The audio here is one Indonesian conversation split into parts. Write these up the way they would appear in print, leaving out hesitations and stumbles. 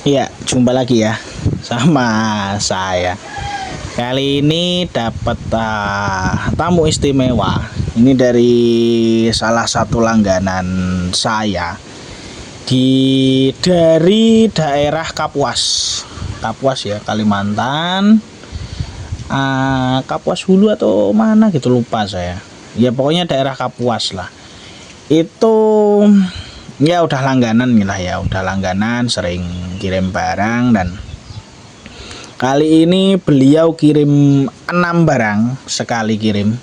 Ya, jumpa lagi ya sama saya. Kali ini dapat tamu istimewa. Ini dari salah satu langganan saya dari daerah Kapuas. Kapuas ya, Kalimantan. Kapuas Hulu atau mana gitu lupa saya. Ya pokoknya daerah Kapuas lah. Itu ya udah langganan lah ya, udah langganan sering kirim barang, dan kali ini beliau kirim 6 barang sekali kirim.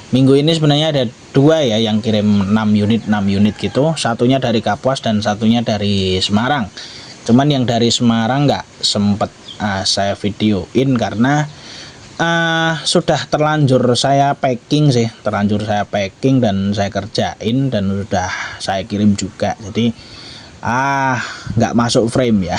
Minggu ini sebenarnya ada 2 ya yang kirim 6 unit gitu, satunya dari Kapuas dan satunya dari Semarang. Cuman yang dari Semarang nggak sempet saya videoin karena sudah terlanjur saya packing dan saya kerjain dan sudah saya kirim juga, jadi nggak masuk frame ya.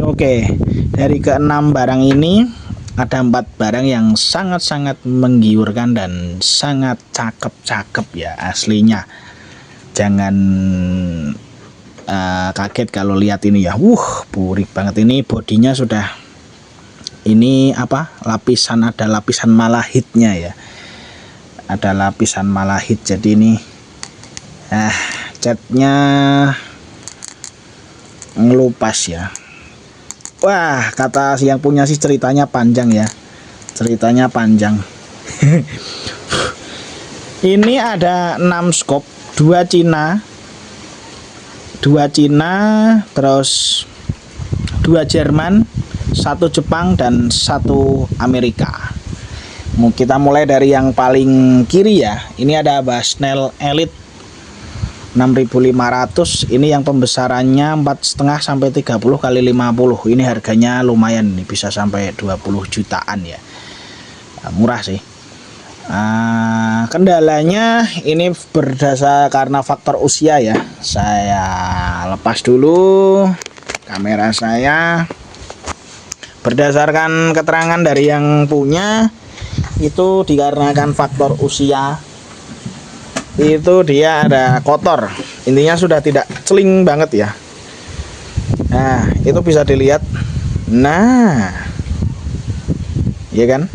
Oke, dari ke-6 barang ini ada 4 barang yang sangat-sangat menggiurkan dan sangat cakep-cakep ya aslinya. Jangan kaget kalau lihat ini ya, burik banget. Ini bodinya sudah ini ada lapisan malahitnya ya, ada lapisan malahit, jadi ini catnya ngelupas ya. Wah, kata yang punya sih ceritanya panjang ya, ini ada 6 skop, 2 Cina, terus 2 Jerman, 1 Jepang, dan 1 Amerika. Kita mulai dari yang paling kiri ya. Ini ada Bushnell Elite 6500. Ini yang pembesarannya 4,5 sampai 30 kali 50. Ini harganya lumayan nih, bisa sampai 20 jutaan ya. Murah sih. Kendalanya ini berdasar karena faktor usia ya. Saya lepas dulu kamera saya. Berdasarkan keterangan dari yang punya, itu dikarenakan faktor usia, itu dia ada kotor, intinya sudah tidak celing banget ya. Nah, itu bisa dilihat. Nah, ya kan,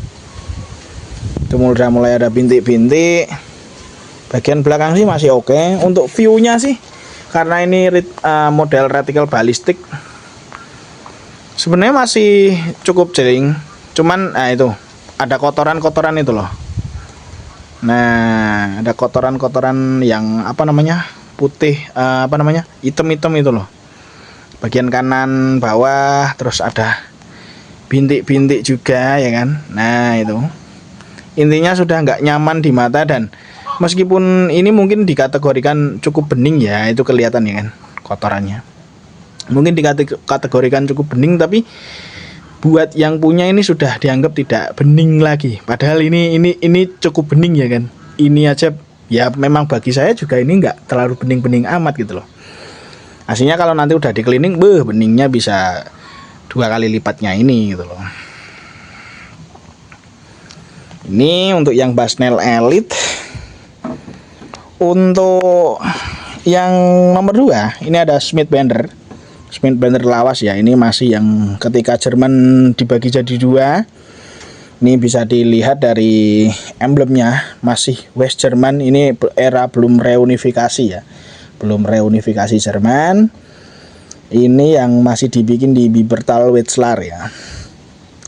itu mulai ada bintik-bintik. Bagian belakang sih masih oke. Untuk view-nya sih, karena ini model reticle balistik, sebenarnya masih cukup jering. Cuman itu ada kotoran-kotoran itu loh. Nah, ada kotoran-kotoran yang putih, hitam-hitam itu loh. Bagian kanan bawah, terus ada bintik-bintik juga ya kan. Nah, itu intinya sudah nggak nyaman di mata, dan meskipun ini mungkin dikategorikan cukup bening ya, itu kelihatan ya kan kotorannya. Mungkin dikategorikan cukup bening, tapi buat yang punya ini sudah dianggap tidak bening lagi. Padahal ini cukup bening ya kan. Ini aja ya, memang bagi saya juga ini nggak terlalu bening-bening amat gitu loh. Aslinya kalau nanti udah di cleaning, beningnya bisa 2 kali lipatnya ini gitu loh. Ini untuk yang Bushnell Elite. Untuk yang nomor 2 ini ada Smith Bender lawas ya. Ini masih yang ketika Jerman dibagi jadi 2. Ini bisa dilihat dari emblemnya, masih West Jerman. Ini era belum reunifikasi ya, belum reunifikasi Jerman. Ini yang masih dibikin di Bibertal Wetzlar ya.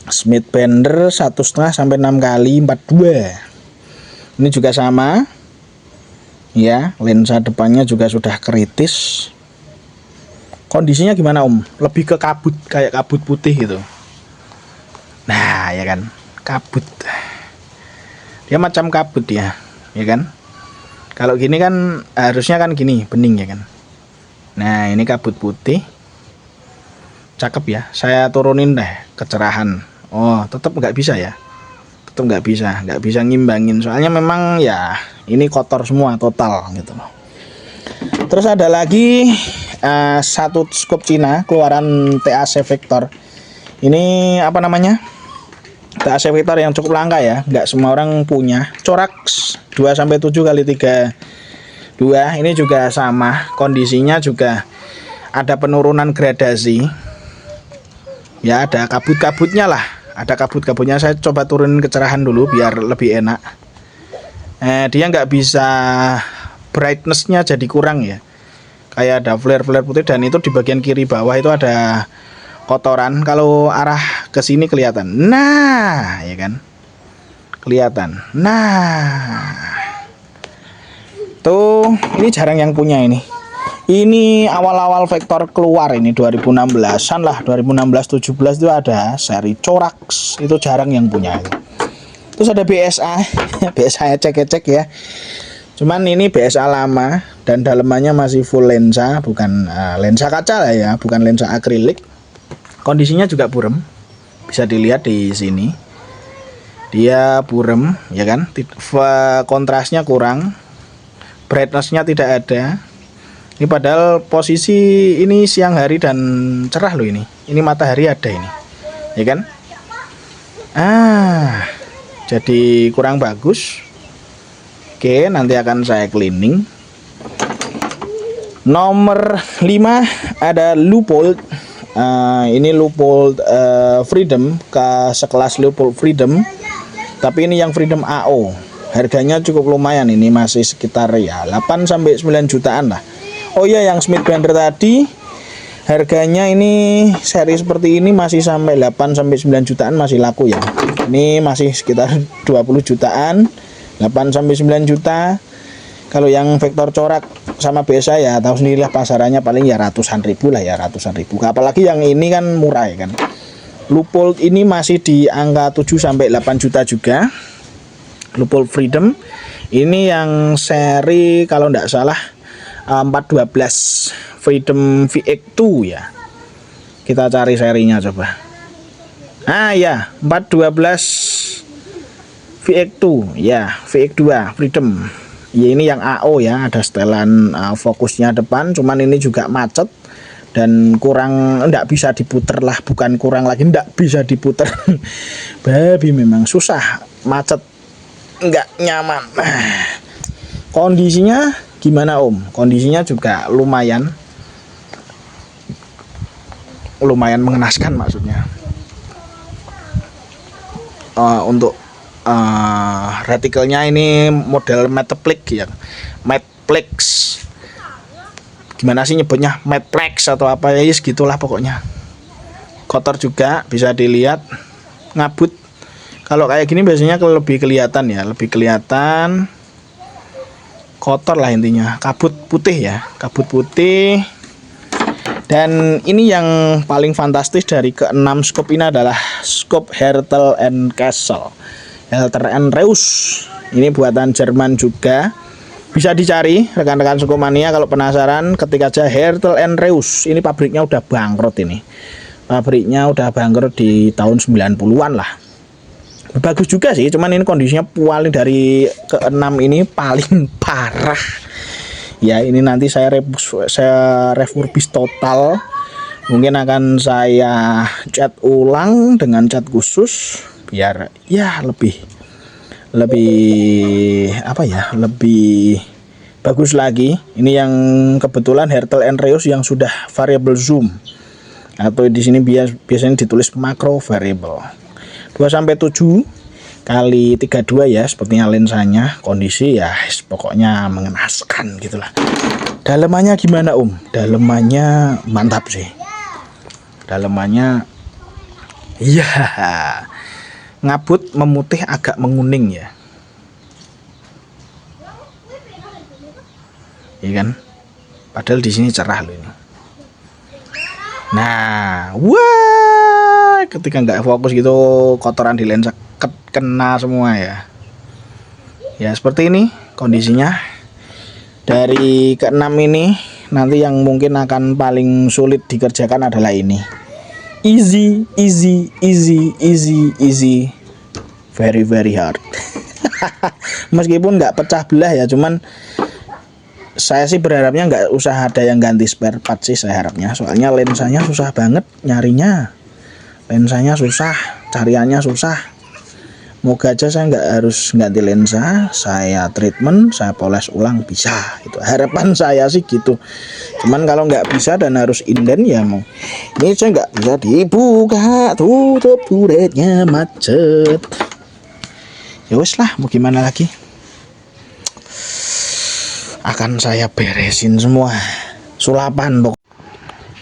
Smith Bender 1,5 sampai 6 kali 42. Ini juga sama ya, lensa depannya juga sudah kritis. Kondisinya gimana Om? Lebih ke kabut, kayak kabut putih gitu. Nah ya kan, kabut. Dia macam kabut ya kan. Kalau gini kan harusnya kan gini, bening ya kan. Nah, ini kabut putih. Cakep ya. Saya turunin deh kecerahan. Oh, tetap nggak bisa ya. Tetap nggak bisa ngimbangin. Soalnya memang ya ini kotor semua total gitu loh. Terus ada lagi 1 skop Cina keluaran TAC Victor. Ini TAC Victor yang cukup langka ya, nggak semua orang punya. Corak 2 sampai 7 kali 32. Ini juga sama, kondisinya juga ada penurunan gradasi ya, ada kabut-kabutnya lah, ada kabut-kabutnya. Saya coba turunin kecerahan dulu biar lebih enak. Dia nggak bisa, brightnessnya jadi kurang ya, kayak ada flare-flare putih, dan itu di bagian kiri bawah itu ada kotoran. Kalau arah ke sini kelihatan, nah ya kan, kelihatan. Nah tuh, ini jarang yang punya ini. Ini awal-awal Vector keluar ini 2016-an lah, 2016-17 itu ada seri Corax, itu jarang yang punya itu. Terus ada BSA, BSA ecek-ecek ya. Cuman ini BSA lama dan dalemannya masih full lensa, bukan lensa kaca lah ya, bukan lensa akrilik. Kondisinya juga burem, bisa dilihat di sini. Dia burem ya kan, kontrasnya kurang, brightnessnya tidak ada. Ini padahal posisi ini siang hari dan cerah loh ini. Ini matahari ada ini, ya kan? Jadi kurang bagus. Oke, nanti akan saya cleaning. Nomor 5 ada Leupold. Ini Leupold Freedom, ke sekelas Leupold Freedom. Tapi ini yang Freedom AO. Harganya cukup lumayan, ini masih sekitar ya 8 sampai 9 jutaan lah. Oh iya, yang Smith Bender tadi harganya ini seri seperti ini masih sampai 8 sampai 9 jutaan masih laku ya. Ini masih sekitar 20 jutaan, 8 sampai 9 juta. Kalau yang Vector corak sama BSA ya tahu sendirilah, pasarannya paling ya ratusan ribu lah ya, ratusan ribu. Apalagi yang ini kan murah ya kan. Leupold ini masih di angka 7 sampai 8 juta juga. Leupold Freedom ini yang seri kalau tidak salah 412 Freedom VX2 ya. Kita cari serinya coba. Ya 412 VX2 ya, VX2 Freedom ya. Ini yang AO ya, ada setelan fokusnya depan, cuman ini juga macet dan kurang, enggak bisa diputer lah, bukan kurang lagi, enggak bisa diputer. Babi memang susah, macet, enggak nyaman. Kondisinya gimana Om? Kondisinya juga lumayan mengenaskan maksudnya. Untuk retikelnya ini model Mateplex ya, Mateplex. Gimana sih nyebutnya, Mateplex atau apa ya, segitulah pokoknya. Kotor juga bisa dilihat, ngabut. Kalau kayak gini biasanya lebih kelihatan ya, lebih kelihatan kotor lah intinya, kabut putih ya, kabut putih. Dan ini yang paling fantastis dari ke-6 scope ini adalah scope Hertel and Castle, Hertel and Reus. Ini buatan Jerman juga, bisa dicari rekan-rekan Scope-mania kalau penasaran, ketik aja Hertel and Reus. Ini pabriknya udah bangkrut, ini pabriknya udah bangkrut di tahun 90-an lah. Bagus juga sih, cuman ini kondisinya paling dari ke-6 ini paling parah ya. Ini nanti saya refurbish total, mungkin akan saya cat ulang dengan cat khusus biar ya lebih apa ya, lebih bagus lagi. Ini yang kebetulan Hertel and Reus yang sudah variable zoom, atau di sini biasanya ditulis macro variable 2/7 kali 32 ya, sepertinya lensanya. Kondisi ya pokoknya mengenaskan gitulah. Dalemannya gimana Om? Dalemannya mantap sih, dalemannya iya, ngabut, memutih, agak menguning ya, iya kan? Padahal di sini cerah loh ini. Nah, wah, ketika nggak fokus gitu, kotoran di lensa kena semua ya. Ya seperti ini kondisinya. Dari ke-6 ini nanti yang mungkin akan paling sulit dikerjakan adalah ini. Easy, very hard. Meskipun nggak pecah belah ya, cuman saya sih berharapnya nggak usah ada yang ganti spare part sih, saya harapnya. Soalnya lensanya susah banget nyarinya, lensanya susah, cariannya susah. Moga aja saya nggak harus ganti lensa, saya treatment, saya poles ulang bisa. Itu harapan saya sih gitu. Cuman kalau nggak bisa dan harus inden ya mau. Ini saya nggak bisa dibuka, tutup turretnya macet. Ya wes lah, mau gimana lagi? Akan saya beresin semua, sulapan pokok.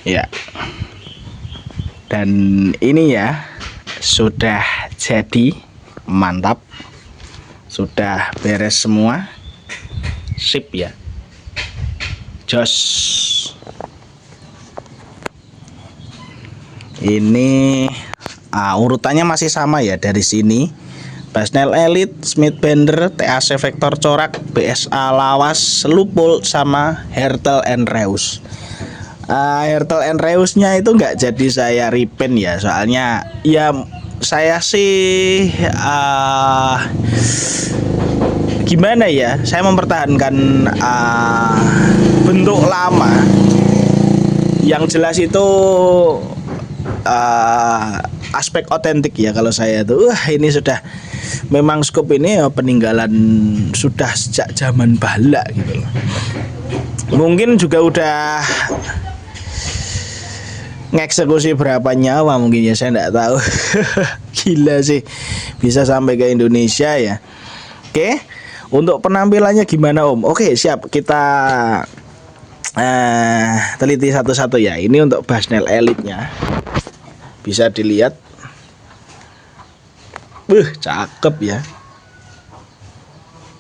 Ya. Dan ini ya sudah jadi. Mantap, sudah beres semua, sip ya, jos. Ini urutannya masih sama ya, dari sini Basnel Elite, Smith Bender, TAC Vector Corak, BSA Lawas, Lupul, sama Hertel and Reus. Hertel and Reusnya itu nggak jadi saya repaint ya, soalnya ya saya sih gimana ya, saya mempertahankan bentuk lama. Yang jelas itu aspek otentik ya. Kalau saya tuh ini sudah memang scope ini peninggalan sudah sejak zaman bala gitu loh. Mungkin juga udah ngeksekusi berapa nyawa mungkin ya, saya nggak tahu. Gila sih bisa sampai ke Indonesia ya. Oke, untuk penampilannya gimana Om? Oke siap, kita teliti satu-satu ya. Ini untuk Basnel Elite-nya, bisa dilihat. Cakep ya.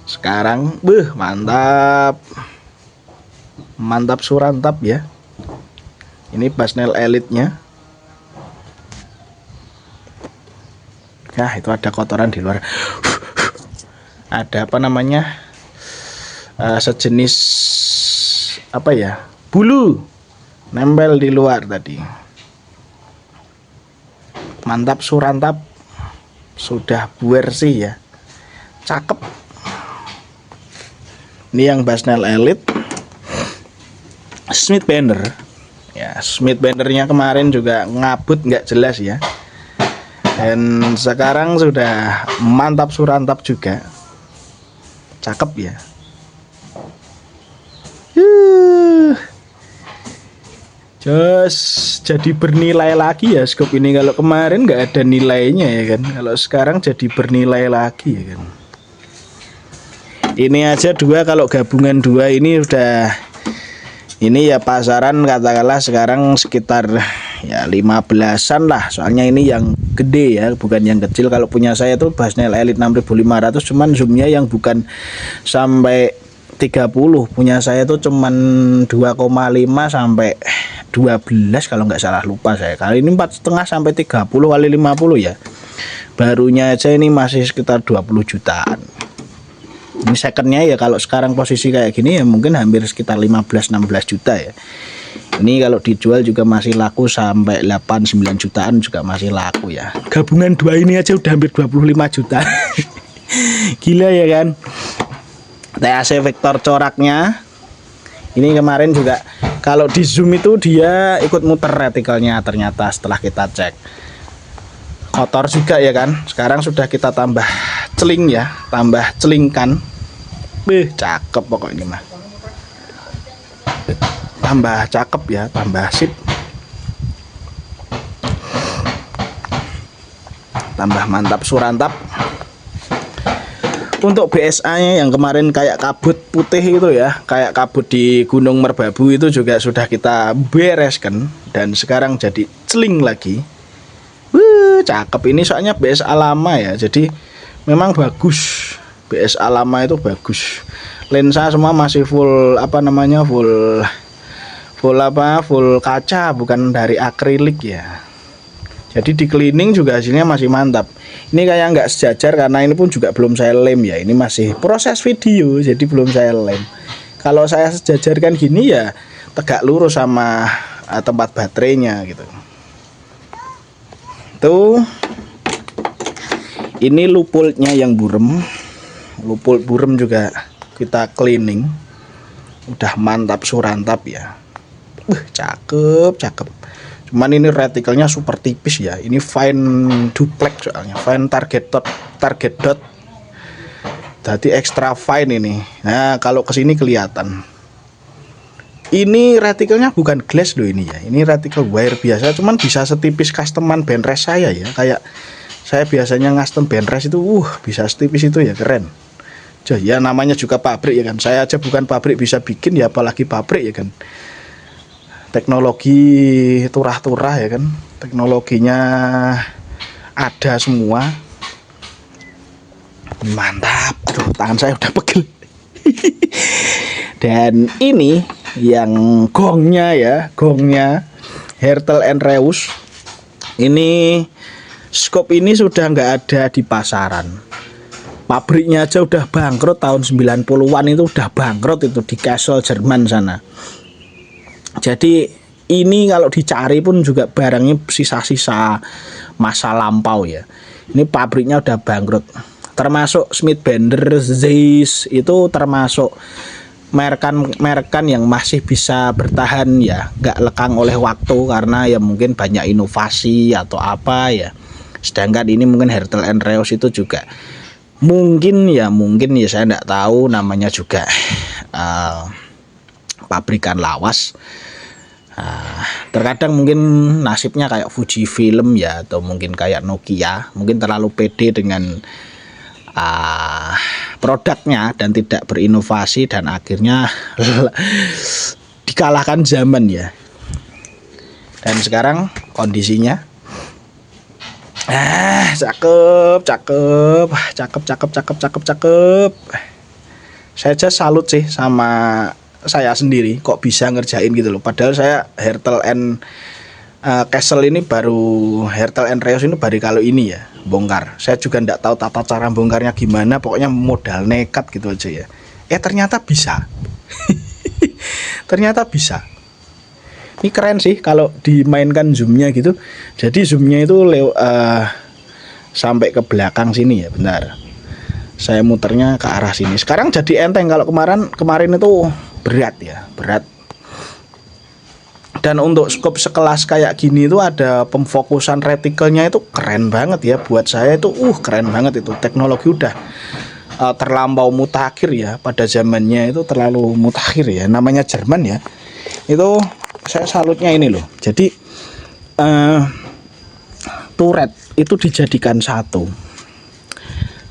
Sekarang mantap. Mantap surantap ya. Ini Basnel Elite-nya. Nah, itu ada kotoran di luar. Ada apa namanya? Sejenis apa ya? Bulu nempel di luar tadi. Mantap surantap. Sudah bersih ya. Cakep. Ini yang Basnel Elite. Smith Bender. Ya, Smith Bendernya kemarin juga ngabut nggak jelas ya. Dan sekarang sudah mantap surantap juga. Cakep ya. Jos, jadi bernilai lagi ya scope ini. Kalau kemarin nggak ada nilainya ya kan. Kalau sekarang jadi bernilai lagi ya kan. Ini aja dua, kalau gabungan dua ini udah. Ini ya pasaran katakanlah sekarang sekitar ya 15-an lah. Soalnya ini yang gede ya, bukan yang kecil. Kalau punya saya tuh Basnel Elite 6500, cuman zoomnya yang bukan sampai 30. Punya saya tuh cuman 2,5 sampai 12 kalau nggak salah, lupa saya. Kali ini 4,5 sampai 30 kali 50 ya. Barunya aja ini masih sekitar 20 jutaan. Ini secondnya ya kalau sekarang posisi kayak gini ya mungkin hampir sekitar 15-16 juta ya. Ini kalau dijual juga masih laku sampai 8-9 jutaan juga masih laku ya. Gabungan dua ini aja udah hampir 25 juta. Gila ya kan. TAC Vector coraknya ini kemarin juga kalau di zoom itu dia ikut muter retikelnya ternyata setelah kita cek. Kotor juga ya kan. Sekarang sudah kita tambah celing ya, tambah celingkan. Cakep pokok ini mah. Tambah cakep ya, tambah sip. Tambah mantap surantap. Untuk BSA-nya yang kemarin kayak kabut putih itu ya, kayak kabut di Gunung Merbabu itu juga sudah kita bereskan dan sekarang jadi celing lagi. Cakep ini soalnya BSA lama ya, jadi memang bagus. BSA lama itu bagus. Lensa semua masih full apa namanya, full kaca, bukan dari akrilik ya. Jadi di cleaning juga hasilnya masih mantap. Ini kayak nggak sejajar karena ini pun juga belum saya lem ya. Ini masih proses video, jadi belum saya lem. Kalau saya sejajarkan gini ya tegak lurus sama tempat baterainya gitu. Tuh, ini lupulnya yang burem. Lupul burem juga kita cleaning. Udah mantap surantap ya. Cakep. Cuman ini retikelnya super tipis ya. Ini fine duplex soalnya, fine target dot. target dot. Jadi extra fine ini. Nah, kalau kesini kelihatan. Ini retikelnya bukan glass loh ini ya. Ini retikel wire biasa, cuman bisa setipis customan bandrest saya ya. Kayak saya biasanya custom bandrest itu, bisa setipis itu ya, keren. Ya namanya juga pabrik ya kan. Saya aja bukan pabrik bisa bikin ya, apalagi pabrik ya kan. Teknologi turah-turah ya kan. Teknologinya ada semua. Mantap. Aduh, tangan saya udah pegel. Dan ini yang gongnya ya, gongnya Hertel and Reus. Ini scope ini sudah nggak ada di pasaran. Pabriknya aja udah bangkrut tahun 90-an, itu udah bangkrut itu di Kassel Jerman sana. Jadi ini kalau dicari pun juga barangnya sisa-sisa masa lampau ya. Ini pabriknya udah bangkrut. Termasuk Smith Bender, Zeiss itu termasuk merkan yang masih bisa bertahan ya, nggak lekang oleh waktu karena ya mungkin banyak inovasi atau apa ya. Sedangkan ini mungkin Hertel and Reus itu juga mungkin ya saya nggak tahu, namanya juga pabrikan lawas. Terkadang mungkin nasibnya kayak Fujifilm ya, atau mungkin kayak Nokia, mungkin terlalu pede dengan produknya dan tidak berinovasi, dan akhirnya dikalahkan zaman ya. Dan sekarang kondisinya cakep. Saya aja salut sih sama saya sendiri, kok bisa ngerjain gitu loh. Padahal saya Hertel and Kassel ini baru, Hertel and Reus ini baru kalau ini ya bongkar. Saya juga nggak tahu tata cara bongkarnya gimana, pokoknya modal nekat gitu aja ya. Ternyata bisa. Ternyata bisa. Ini keren sih kalau dimainkan zoomnya gitu. Jadi zoomnya itu sampai ke belakang sini ya, bentar. Saya muternya ke arah sini. Sekarang jadi enteng. Kalau kemarin itu berat ya, berat. Dan untuk scope sekelas kayak gini itu ada pemfokusan retikelnya, itu keren banget ya. Buat saya itu keren banget itu. Teknologi udah terlampau mutakhir ya. Pada zamannya itu terlalu mutakhir ya. Namanya Jerman ya. Itu saya salutnya ini loh. Jadi turret itu dijadikan satu.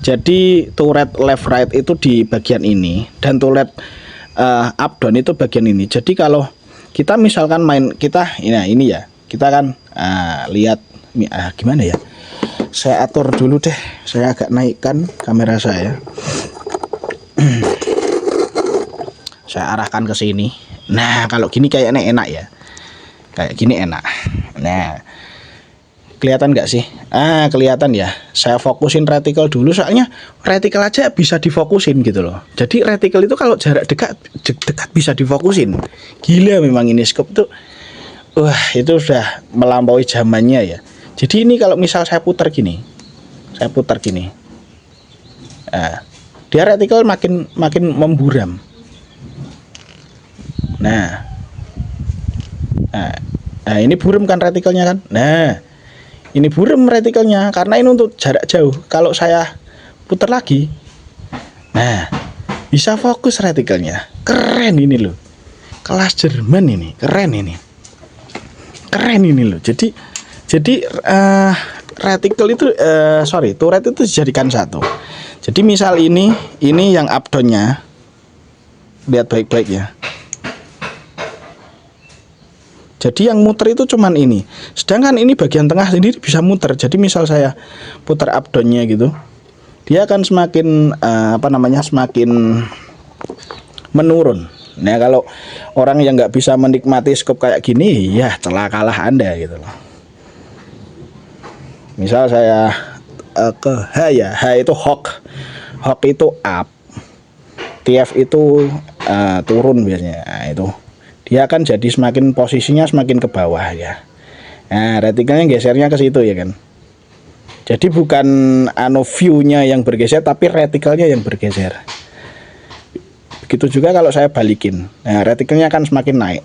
Jadi turret left right itu di bagian ini, dan turret up down itu bagian ini. Jadi kalau kita misalkan main ini ya, kita kan lihat gimana ya, saya atur dulu deh, saya agak naikkan kamera saya. Saya arahkan ke sini. Nah, kalau gini kayaknya enak ya, kayak gini enak. Nah, kelihatan nggak sih? Kelihatan ya. Saya fokusin retikel dulu, soalnya retikel aja bisa difokusin gitu loh. Jadi retikel itu kalau jarak dekat bisa difokusin. Gila memang ini scope tuh. Itu sudah melampaui zamannya ya. Jadi ini kalau misal saya putar gini. Dia retikel makin memburam. Nah, ini buram kan retikelnya kan. Nah, ini buram retikelnya karena ini untuk jarak jauh. Kalau saya putar lagi, nah bisa fokus retikelnya. Keren ini loh, kelas Jerman ini, keren ini loh. Jadi retikel itu turret itu dijadikan satu. Jadi misal ini yang up down-nya, lihat baik-baik ya. Jadi yang muter itu cuman ini. Sedangkan ini bagian tengah sendiri bisa muter. Jadi misal saya putar up down-nya gitu, dia akan semakin semakin menurun. Nah, kalau orang yang nggak bisa menikmati scope kayak gini, ya celakalah Anda gitu loh. Misal saya ke H ya, H itu hawk itu up, TF itu turun biasanya. Nah, itu dia akan jadi semakin posisinya semakin ke bawah ya. Nah, retikelnya gesernya ke situ ya kan. Jadi bukan view-nya yang bergeser, tapi retikelnya yang bergeser. Begitu juga kalau saya balikin. Nah, retikelnya akan semakin naik.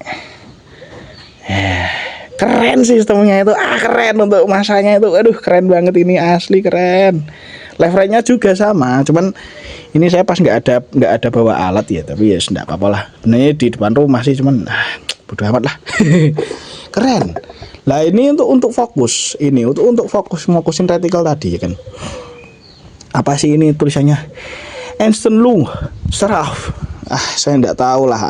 Keren sistemnya itu. Keren untuk masanya itu. Aduh, keren banget ini, asli keren. Leverage-nya juga sama, cuman ini saya pas nggak ada bawa alat ya, tapi ya enggak apa-apa lah. Sebenarnya di depan rumah sih, cuman bodo amat lah. Keren. Lah ini untuk fokus, ini untuk fokusin reticle tadi ya kan. Apa sih ini tulisannya? Instant Lung Seraf. Saya enggak tahu lah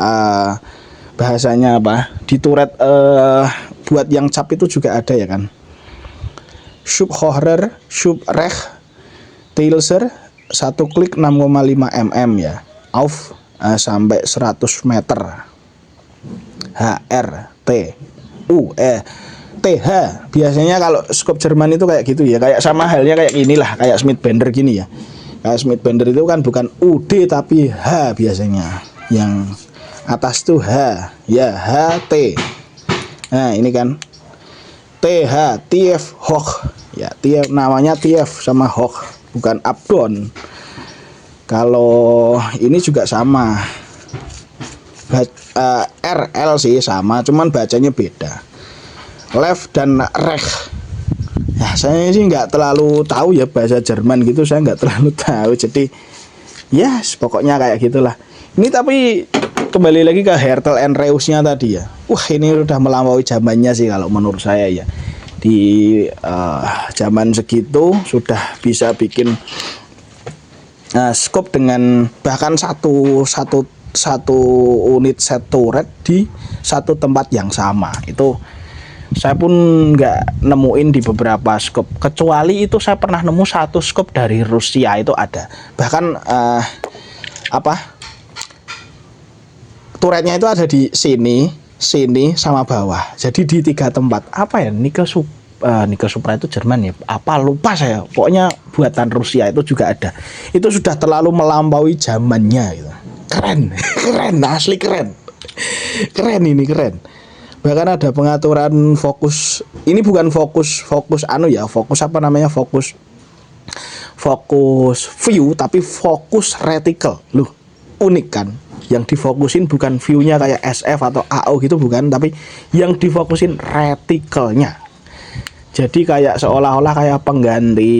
bahasanya apa. Di turret buat yang cap itu juga ada ya kan. Subhorer, subrech, tailser, 1 klik 6,5 mm ya. Off sampai 100 meter. HR T U TH. Biasanya kalau scope Jerman itu kayak gitu ya, kayak sama halnya kayak inilah, kayak Smith Bender gini ya. Kayak Smith Bender itu kan bukan UD tapi H biasanya. Yang atas tuh H, ya HT. Nah, ini kan TH, TF Hoch. Ya, TF namanya TF sama Hoch, bukan up down. Kalau ini juga sama. RL sih sama, cuman bacanya beda. Left dan rech. Ya, saya sih nggak terlalu tahu ya bahasa Jerman gitu, saya nggak terlalu tahu. Jadi, ya pokoknya kayak gitulah. Ini tapi kembali lagi ke Hertel and Reusnya tadi ya. Wah, ini udah melampaui zamannya sih kalau menurut saya ya. Di zaman segitu sudah bisa bikin scope dengan bahkan satu unit set turret di satu tempat yang sama. Itu saya pun nggak nemuin di beberapa scope, kecuali itu saya pernah nemu satu scope dari Rusia itu ada. Bahkan turretnya itu ada di sini sama bawah. Jadi di 3 tempat. Apa ya? Nickel Supra itu Jerman ya. Apa lupa saya. Pokoknya buatan Rusia itu juga ada. Itu sudah terlalu melampaui zamannya gitu. Keren, keren, asli keren. Keren ini, keren. Bahkan ada pengaturan fokus. Ini bukan fokus ya, fokus apa namanya? Fokus view tapi fokus reticle. Loh, unik kan? Yang difokusin bukan view-nya kayak SF atau AO gitu bukan, tapi yang difokusin reticle-nya. Jadi kayak seolah-olah kayak pengganti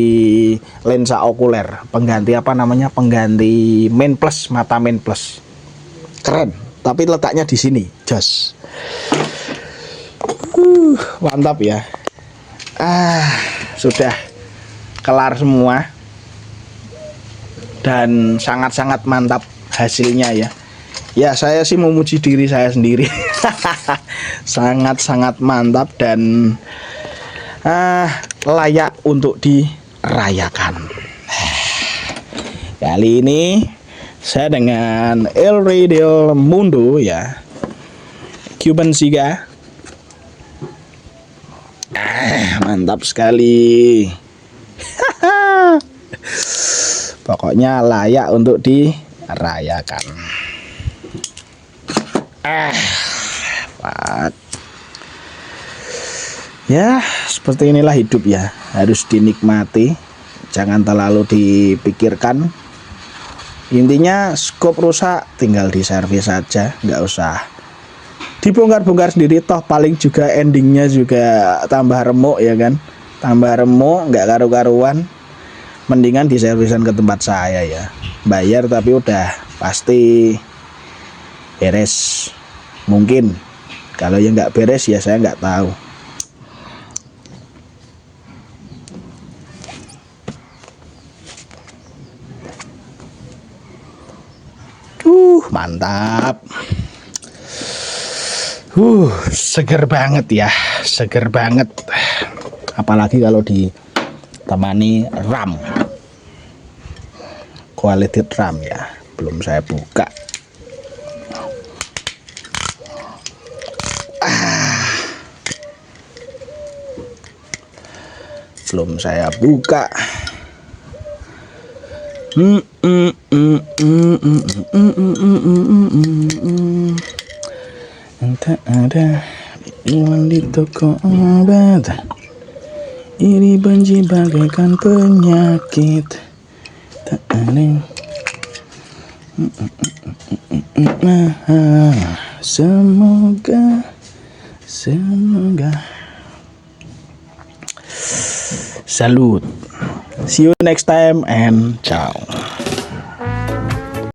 lensa okuler, pengganti apa namanya? Pengganti main plus, mata main plus. Keren, tapi letaknya di sini. Jos. Mantap ya. Sudah kelar semua. Dan sangat-sangat mantap hasilnya ya. Ya, saya sih memuji diri saya sendiri. Sangat-sangat mantap dan layak untuk dirayakan. Kali ini saya dengan El Rey del Mundo ya, Cuban Siga. Mantap sekali. Pokoknya layak untuk dirayakan. Pak. Ya, seperti inilah hidup ya. Harus dinikmati, jangan terlalu dipikirkan. Intinya scope rusak tinggal diservis saja, nggak usah dibongkar-bongkar sendiri. Toh paling juga endingnya juga tambah remuk ya kan. Tambah remuk, nggak karu-karuan. Mendingan diservisan ke tempat saya ya. Bayar tapi udah pasti beres. Mungkin kalau yang nggak beres ya saya nggak tahu. Mantap. Seger banget ya, seger banget. Apalagi kalau ditemani RAM, quality RAM ya. Belum saya buka. Belum saya buka. Tak ada iwan di toko obat. Iri benci bagaikan penyakit. Tak ada. Semoga salut See you next time and ciao.